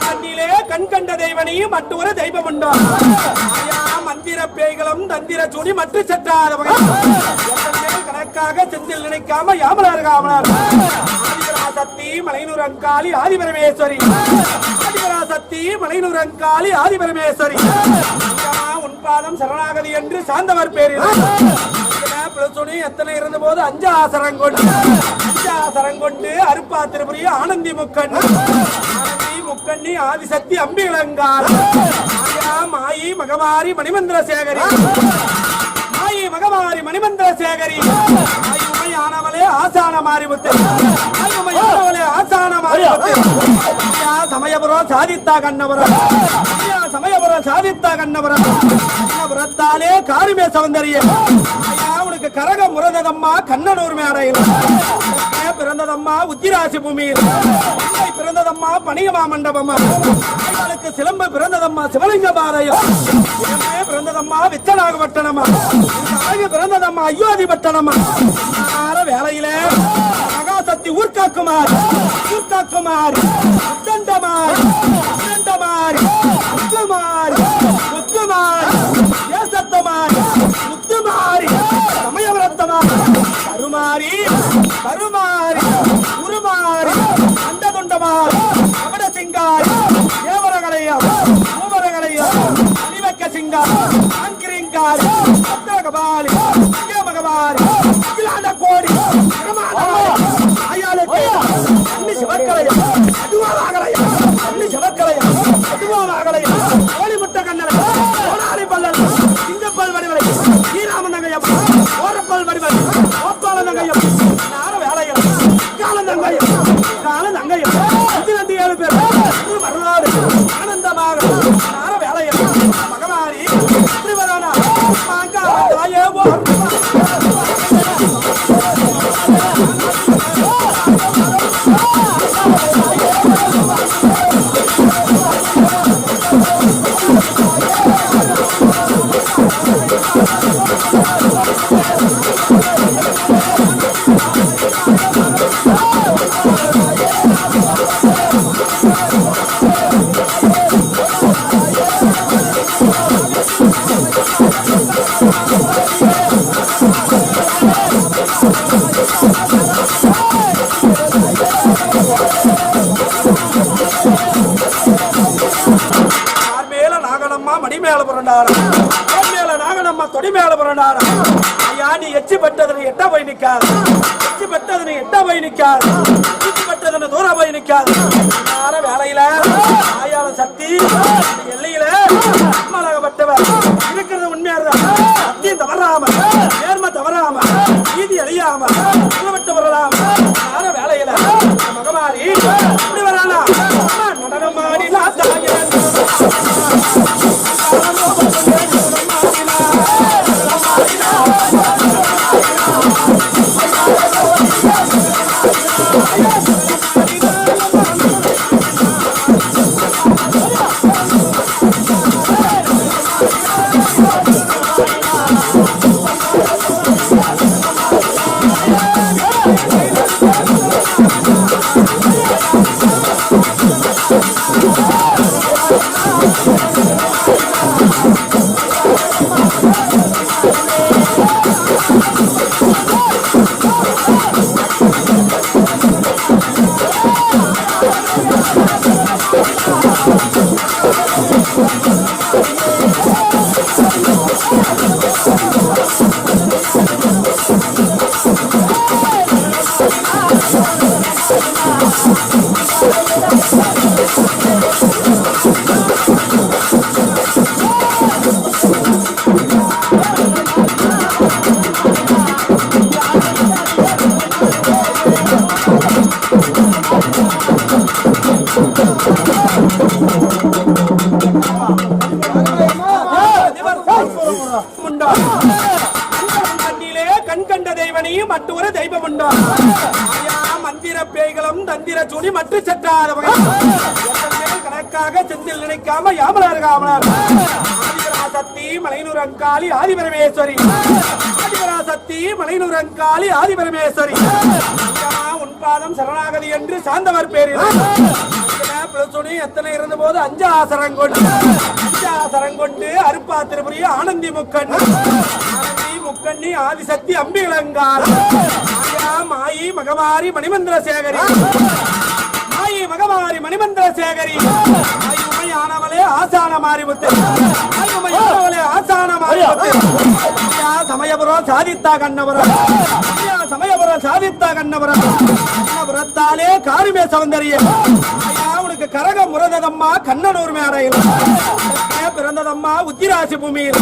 கண்ணிலே கண் கண்ட தெய்வனையும் மற்றொரு தெய்வம் உண்டோ மந்திர பேய்களும் தந்திர சூடி மற்ற சற்றாதவர்கள் கணக்காக செந்தில் நினைக்காம யாமலார் காமலார் ஆதிபராசக்தி மலையனூர் அங்காளி ஆதிபரமேஸ்வரி ஆதிபராசக்தி மலையனூர் அங்காளி ஆதிபரமேஸ்வரி உன்பாதம் சரணாகதி என்று சார்ந்தவர் பேரில் எத்தனை இருந்த போது அஞ்சாசரங்கொண்டு அருப்பா திருபுரி ஆனந்தி முக்கண்ணி ஆதிசக்தி அம்பிகளங்கால் மாயி மகமாரி மணிமந்திர சேகரி உமையானவளே ஆசான மாரிமுத்து சமயபுரம் சாதித்தா கண்ணபுரம் கண்ணபுரத்தாலே காரிமே சௌந்தரியம் உனக்கு கரக முரதம்மா கண்ணனூர் மேடையில் பிறந்ததம்மா உத்திராசி பூமியில் பிறந்ததம்மா பணியமா மண்டபம் சிலம்ப பிறந்ததம்மா சிவலிங்க பாளையம் பிறந்ததம்மா வித்தனாக பட்டணமா பிறந்ததம்மா அயோத்தி பட்டணமா வேலையில மகாசக்தி ஊர்காக்குமார் முத்துமாரி சமயவரத்தமாரி கருமாரி உருமாரி அண்டகுண்டமாரி கபட சிங்காரி தேவரகளையம் மூவரகளையம் அணிவக்க சிங்காரி அங்கிரிங்காரி சப்தகபாலி மகவாரி இலாண்ட கோடி ஆயாளுக்கு அன்னி சிவக்கலையம் அதுவாகலையம் அன்னி சிவக்கலையம் அதுவாகலையம் கோழி முட்டை கண்ணலை கோடாரி பல்லல் சிங்கப்பல் வடிவலை ஸ்ரீராமநங்கையம் ஓரப்பல் வடிவலை ஓப்பால நங்கையம் நார வேலையம் காலநங்கையம் 27 பேர் வரலாறு ஆனந்தமாக நார வேலையம் மகமாரி திரிவரானா தொடி மேல புரண்டாரா ஐயா நீ எச்சி பட்டதனை எட்ட போய் நிக்காது தூர போய் நிக்காது வேலையில ஆயாள சக்தி எல்லையில அம்மலாகப்பட்டவர் இருக்கிறது உண்மையாதான் சத்தியம் தவறாம நேர்ம தவறாம நீதி அழியாம புலப்பட்டு வரலாம் வேலையில மகமாரி இப்படி வரானா நடனமாடி கண்ணிலே கண் கண்ட தெய்வனையும் மற்றொரு தெய்வம் உண்டோ மந்திர பேய்களும் தந்திர சூடி மற்ற சற்றாதவர்கள் கணக்காக செந்தில் நினைக்காம யாமலார் காமலார் ஆதிபராசக்தி மலையனூர் அங்காளி ஆதிபரமேஸ்வரி ஆதிபராசக்தி மலையனூர் அங்காளி ஆதிபரமேஸ்வரி உன் பாதம் சரணாகதி என்று சாந்தவர் பேரில் எத்தனை இருந்த போது 5 ஆசரம் கொண்டு அருப்பா திருபுரி ஆனந்தி முக்கண்ணி ஆதிசக்தி அம்பிகளங்கார் மாயி மகமாரி மணிமந்திர சேகரி மாயி மகமாரி மணிமந்திர சேகரி ஆனவளே ஆசான மாரிமுத்து ஆசான மாரிமுத்து சமயபுரம் சாதித்தா கண்ணபுரம் சமயபுரம் சாதித்தா கண்ணபுரம் கண்ணபுரத்தாலே காரிமே சௌந்தரியம் உனக்கு கரகம் முரததம்மா கண்ணனூர் மேடையில் பிறந்ததம்மா உத்திராசி பூமியில்